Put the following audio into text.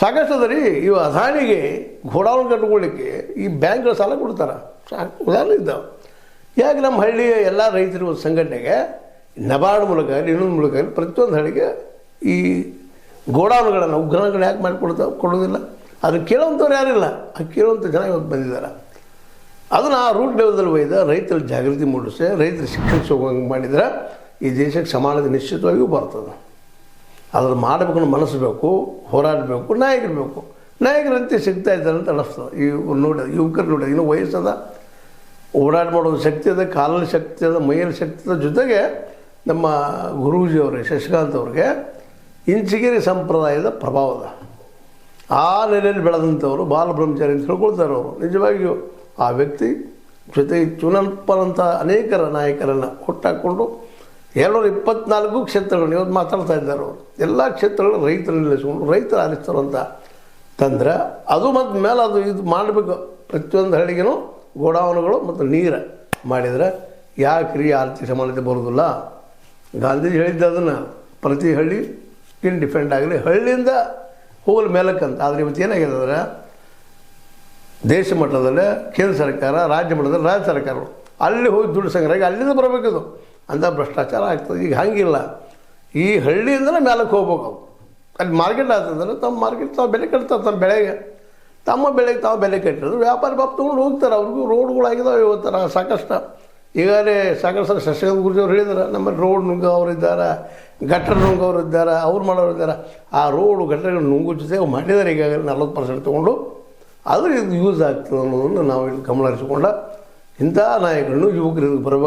ಸಾಕಷ್ಟು ಅದ ರೀ. ಇವು ಅದಾನಿಗೆ ಗೋಡೌನ್ ಕಟ್ಕೊಳ್ಳಿಕ್ಕೆ ಈ ಬ್ಯಾಂಕ್ಗಳು ಸಾಲ ಕೊಡ್ತಾರೆ. ಉದಾಹರಣೆ ಇದ್ದಾವೆ. ಯಾಕೆ ನಮ್ಮ ಹಳ್ಳಿಯ ಎಲ್ಲ ರೈತರು ಸಂಘಟನೆಗೆ ನಬಾರ್ಡ್ ಮೂಲಕ ಇನ್ನೊಂದು ಮೂಲಕ ಪ್ರತಿಯೊಂದು ಹಳ್ಳಿಗೆ ಈ ಗೋಡೌನ್ಗಳನ್ನು ಉಗ್ರಾಣಗಳು ಯಾಕೆ ಕೊಡೋದಿಲ್ಲ? ಅದನ್ನು ಕೇಳೋವಂಥವ್ರು ಯಾರಿಲ್ಲ. ಆ ಕೇಳುವಂಥ ಜನ ಇವತ್ತು ಬಂದಿದ್ದಾರೆ. ಅದನ್ನು ಆ ರೂಟ್ ಲೆವೆಲ್ದಲ್ಲಿ ಒಯ್ದ ರೈತರ ಜಾಗೃತಿ ಮೂಡಿಸಿ ರೈತರ ಶಿಕ್ಷಣ ಹೋಗಂಗೆ ಮಾಡಿದರೆ ಈ ದೇಶಕ್ಕೆ ಸಮಾನತೆ ನಿಶ್ಚಿತವಾಗಿಯೂ ಬರ್ತದೆ. ಅದನ್ನು ಮಾಡಬೇಕು ಅನ್ನೋ ಮನಸ್ಸು ಬೇಕು, ಹೋರಾಡಬೇಕು, ನಾಯಕರು ಬೇಕು. ನಾಯಕರಂತೆ ಸಿಗ್ತಾ ಇದ್ದಾರೆ ಅಂತ ಅನ್ನಿಸ್ತದೆ. ಈ ನೋಡಿ ಯುವಕರು ನೋಡಿ ಇನ್ನೂ ವಯಸ್ಸದ, ಓಡಾಟ ಮಾಡೋದು ಶಕ್ತಿ ಅದ, ಕಾಲಲ್ಲಿ ಶಕ್ತಿ ಅದ, ಮೈಯಲ್ಲಿ ಶಕ್ತಿ ಅದ. ಜೊತೆಗೆ ನಮ್ಮ ಗುರೂಜಿಯವ್ರಿಗೆ ಶಶಿಕಾಂತ್ ಅವ್ರಿಗೆ ಇಂಚಿಗಿರಿ ಸಂಪ್ರದಾಯದ ಪ್ರಭಾವದ ಆ ನೆಲೆಯಲ್ಲಿ ಬೆಳೆದಂಥವರು ಬಾಲಬ್ರಹ್ಮಚಾರಿ ಅಂತ ಹೇಳ್ಕೊಳ್ತಾರೆ ಅವರು. ನಿಜವಾಗಿಯೂ ಆ ವ್ಯಕ್ತಿ ಜೊತೆ ಚುನಲ್ಪನಂಥ ಅನೇಕರ ನಾಯಕರನ್ನು ಹುಟ್ಟಾಕ್ಕೊಂಡು 224 ಕ್ಷೇತ್ರಗಳು ಇವತ್ತು ಮಾತಾಡ್ತಾ ಇದ್ದಾರೆ ಅವರು. ಎಲ್ಲ ಕ್ಷೇತ್ರಗಳು ರೈತರನ್ನು ನಿಲ್ಲಿಸ್ಕೊಂಡು ರೈತರು ಆರಿಸ್ತಾರೆ ಅಂತ ತಂದರೆ ಅದು ಮತ್ತು ಮೇಲೆ ಅದು ಇದು ಮಾಡಬೇಕು. ಪ್ರತಿಯೊಂದು ಹಳ್ಳಿಗೂ ಗೋಡಾವಣೆಗಳು ಮತ್ತು ನೀರು ಮಾಡಿದರೆ ಯಾಕೆ ರೀ ಆರ್ಥಿಕ ಸಮಾನತೆ ಬರೋದಿಲ್ಲ? ಗಾಂಧೀಜಿ ಹೇಳಿದ್ದ ಅದನ್ನು ಪ್ರತಿ ಹಳ್ಳಿ ಡಿಫೆಂಡ್ ಆಗಲಿ, ಹಳ್ಳಿಯಿಂದ ಹೋಗಲು ಮೇಲಕ್ಕಂತ. ಆದರೆ ಇವತ್ತು ಏನಾಗಿದೆ ಅಂದರೆ ದೇಶ ಮಟ್ಟದಲ್ಲೇ ಕೇಂದ್ರ ಸರ್ಕಾರ, ರಾಜ್ಯ ಮಟ್ಟದಲ್ಲಿ ರಾಜ್ಯ ಸರ್ಕಾರಗಳು ಅಲ್ಲಿ ಹೋಗಿ ದುಡ್ಡು ಸಂಗ್ರಹ ಅಲ್ಲಿಂದ ಬರಬೇಕದು ಅಂತ ಭ್ರಷ್ಟಾಚಾರ ಆಗ್ತದೆ. ಈಗ ಹಾಗಿಲ್ಲ. ಈ ಹಳ್ಳಿಯಿಂದಲೇ ಮೇಲಕ್ಕೆ ಹೋಗ್ಬೇಕು. ಅಲ್ಲಿ ಮಾರ್ಕೆಟ್ ಆಗ್ತದಂದ್ರೆ ತಮ್ಮ ಮಾರ್ಕೆಟ್ ತಾವು ಬೆಲೆ ಕಟ್ತಾರೆ. ತಮ್ಮ ಬೆಳೆಗೆ ತಮ್ಮ ಬೆಳೆಗೆ ತಾವು ಬೆಲೆ ಕಟ್ಟಿರೋದು ವ್ಯಾಪಾರಿ ಬಾಪ್ ತೊಗೊಂಡು ಹೋಗ್ತಾರೆ. ಅವ್ರಿಗೂ ರೋಡ್ಗಳಾಗಿದ್ದಾವೆ ಇವತ್ತರ ಸಾಕಷ್ಟು. ಈಗಾಗಲೇ ಸಾಕಷ್ಟು ಸಲ ಶಶಿಕಾಂತ್ ಗುರೂಜಿಯವ್ರು ಹೇಳಿದ್ದಾರೆ, ನಮ್ಮಲ್ಲಿ ರೋಡ್ ನುಂಗೋರು ಇದ್ದಾರೆ, ಗಟ್ಟರ್ ನುಂಗೋರು ಇದ್ದಾರೆ, ಅವ್ರು ಮಾಡೋರು ಇದ್ದಾರೆ. ಆ ರೋಡು ಗಟ್ಟರ್ಗಳು ನುಂಗೋ ಜೊತೆ ಮಾಡಿದ್ದಾರೆ. ಈಗಾಗಲೇ 40% ತೊಗೊಂಡು ಅದು ಇದು ಯೂಸ್ ಆಗ್ತದೆ ಅನ್ನೋದನ್ನು ನಾವು ಇಲ್ಲಿ ಗಮನ ಹರಿಸಿಕೊಂಡ ಇಂಥ ನಾಯಕರನ್ನು ಯುವಕರಿಗೆ ಬರಬೇಕು.